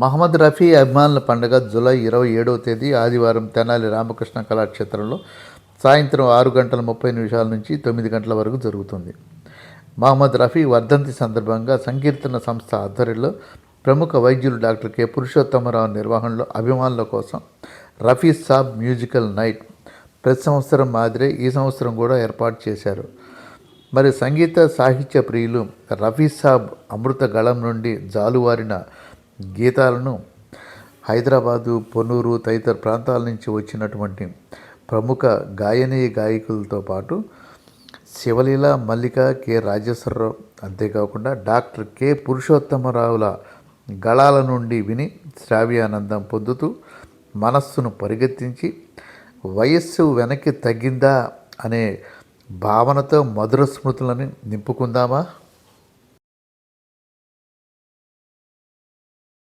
మహమ్మద్ రఫీ అభిమానుల పండుగ జూలై 27వ తేదీ ఆదివారం తెనాలి రామకృష్ణ కళాక్షేత్రంలో సాయంత్రం 6:30 నుంచి 9 గంటల వరకు జరుగుతుంది. మహమ్మద్ రఫీ వర్ధంతి సందర్భంగా సంకీర్తన సంస్థ ఆధ్వర్యంలో ప్రముఖ వైద్యులు డాక్టర్ కె పురుషోత్తమరావు నిర్వహణలో అభిమానుల కోసం రఫీ సాబ్ మ్యూజికల్ నైట్ ప్రతి సంవత్సరం మాదిరే ఈ సంవత్సరం కూడా ఏర్పాటు చేశారు. మరి సంగీత సాహిత్య ప్రియులు రఫీ సాబ్ అమృత గళం నుండి జాలువారిన గీతాలను హైదరాబాదు, పొన్నూరు తదితర ప్రాంతాల నుంచి వచ్చినటువంటి ప్రముఖ గాయకులతో పాటు శివలీల, మల్లిక, కె రాజేశ్వరరావు, అంతేకాకుండా డాక్టర్ కె పురుషోత్తమరావుల గళాల నుండి విని శ్రావ్యానందం పొందుతూ మనస్సును పరిగెత్తించి వయస్సు వెనక్కి తగ్గిందా అనే భావనతో మధుర స్మృతులను నింపుకుందామా?